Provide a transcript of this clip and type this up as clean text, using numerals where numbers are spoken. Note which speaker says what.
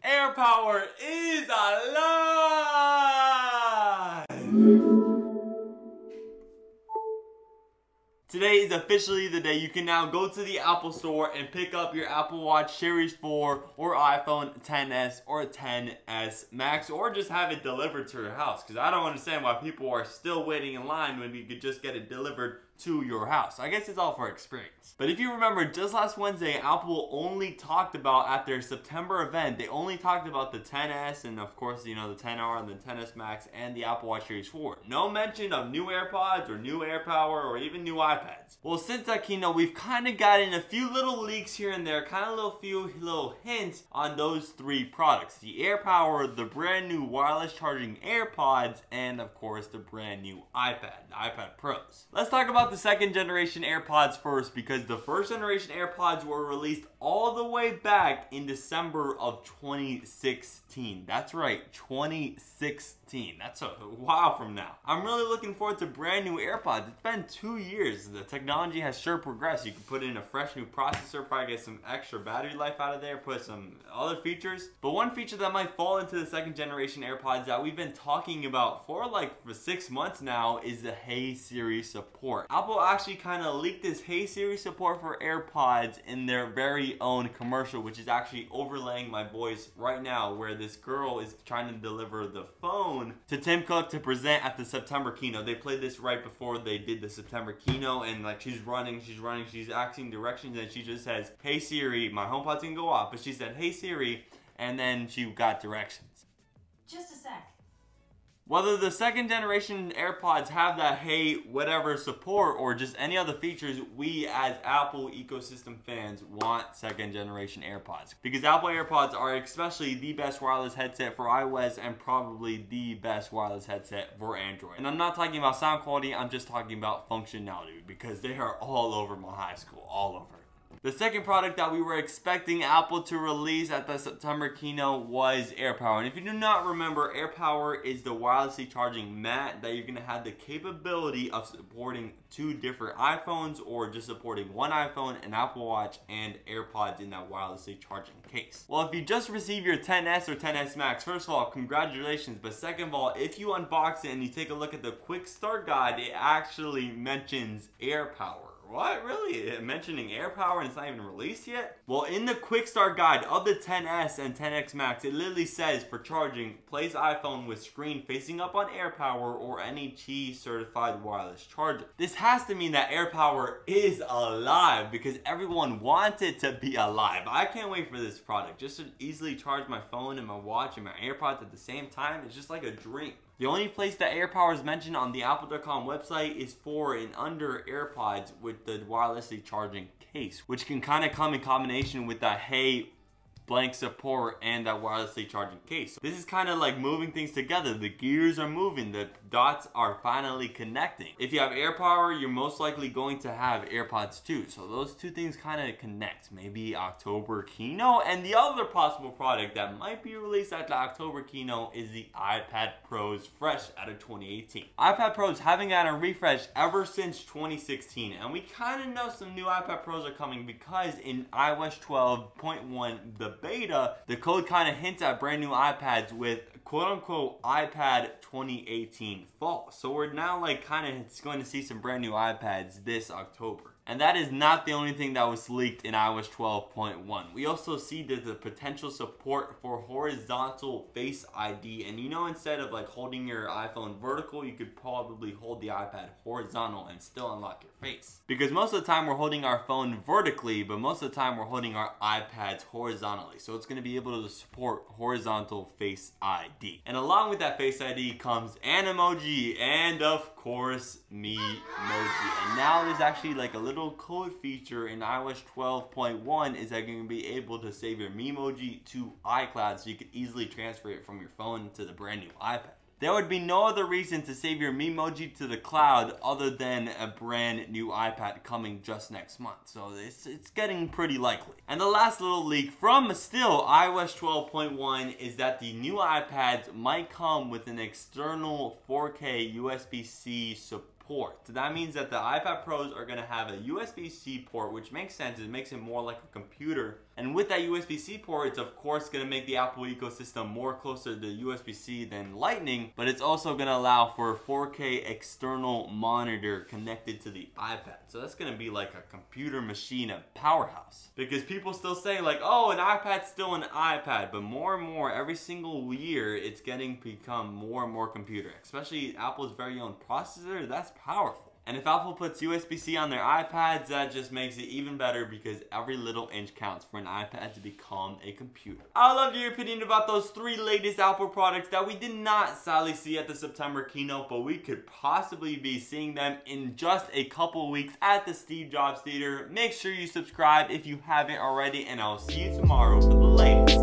Speaker 1: AirPower is alive! Today is officially the day you can now go to the Apple Store and pick up your Apple Watch Series 4 or iPhone XS or XS Max, or just have it delivered to your house. Because I don't understand why people are still waiting in line when you could just get it delivered to your house. I guess it's all for experience. But if you remember, just last Wednesday, Apple only talked about, at their September event, they only talked about the XS and of course, you know, the XR and the XS Max and the Apple Watch Series 4. No mention of new AirPods or new AirPower or even new iPads. Well, since that keynote, we've kind of gotten a few little leaks here and there, kind of few little hints on those three products. The AirPower, the brand new wireless charging AirPods, and of course, the brand new iPad, the iPad Pros. Let's talk about the second generation AirPods first, because the first generation AirPods were released all the way back in December of 2016. That's right, 2016. That's a while from now. I'm really looking forward to brand new AirPods. It's been 2 years. The technology has sure progressed. You can put in a fresh new processor, probably get some extra battery life out of there, put some other features. But one feature that might fall into the second generation AirPods that we've been talking about for 6 months now is the Hey Siri support. Apple actually kind of leaked this Hey Siri support for AirPods in their very own commercial, which is actually overlaying my voice right now, where this girl is trying to deliver the phone to Tim Cook to present at the September keynote. They played this right before they did the September keynote, and she's running, she's asking directions, and she just says, "Hey Siri," my HomePod's gonna go off, but she said, "Hey Siri," and then she got directions.
Speaker 2: Just a sec.
Speaker 1: Whether the second generation AirPods have that hey whatever support or just any other features, we as Apple ecosystem fans want second generation AirPods. Because Apple AirPods are especially the best wireless headset for iOS and probably the best wireless headset for Android. And I'm not talking about sound quality, I'm just talking about functionality, because they are all over my high school, all over. The second product that we were expecting Apple to release at the September keynote was AirPower. And if you do not remember, AirPower is the wirelessly charging mat that you're going to have the capability of supporting 2 different iPhones, or just supporting one iPhone, an Apple Watch, and AirPods in that wirelessly charging case. Well, if you just received your XS or XS Max, first of all, congratulations. But second of all, if you unbox it and you take a look at the quick start guide, it actually mentions AirPower. What? Really? Mentioning AirPower and it's not even released yet? Well, in the quick start guide of the XS and XS Max, it literally says for charging, place iPhone with screen facing up on AirPower or any Qi certified wireless charger. This has to mean that AirPower is alive, because everyone wants it to be alive. I can't wait for this product. Just to easily charge my phone and my watch and my AirPods at the same time, it's just like a dream. The only place that AirPower is mentioned on the Apple.com website is for and under AirPods with the wirelessly charging case, which can kind of come in combination with that Hey blank support and that wirelessly charging case. So this is kind of like moving things together. The gears are moving, the dots are finally connecting. If you have AirPower, you're most likely going to have AirPods too. So those two things kind of connect. Maybe October keynote. And the other possible product that might be released at the October keynote is the iPad Pros fresh out of 2018. iPad Pros haven't gotten a refresh ever since 2016, and we kind of know some new iPad Pros are coming, because in iOS 12.1, the beta, the code kind of hints at brand new iPads with quote-unquote iPad 2018 fall. So we're now kind of going to see some brand new iPads this October. And that is not the only thing that was leaked in iOS 12.1. We also see that the potential support for horizontal Face ID. And instead of holding your iPhone vertical, you could probably hold the iPad horizontal and still unlock your face. Because most of the time we're holding our phone vertically, but most of the time we're holding our iPads horizontally. So it's going to be able to support horizontal Face ID. And along with that Face ID comes an emoji and of course Memoji. And now there's actually a little code feature in iOS 12.1 is that you're going to be able to save your Memoji to iCloud, so you can easily transfer it from your phone to the brand new iPad. There would be no other reason to save your Memoji to the cloud other than a brand new iPad coming just next month. So it's getting pretty likely. And the last little leak from still iOS 12.1 is that the new iPads might come with an external 4K USB-C support. So that means that the iPad Pros are going to have a USB-C port, which makes sense. It makes it more like a computer And with that USB-C port, it's of course going to make the Apple ecosystem more closer to USB-C than Lightning, but it's also going to allow for a 4K external monitor connected to the iPad. So that's going to be like a computer machine, a powerhouse. Because people still say like, oh, an iPad's still an iPad, but more and more every single year it's getting become more and more computer, especially Apple's very own processor. That's powerful. And if Apple puts USB-C on their iPads, that just makes it even better because every little inch counts for an iPad to become a computer. I would love your opinion about those 3 latest Apple products that we did not sadly see at the September keynote, but we could possibly be seeing them in just a couple weeks at the Steve Jobs Theater. Make sure you subscribe if you haven't already, and I'll see you tomorrow for the latest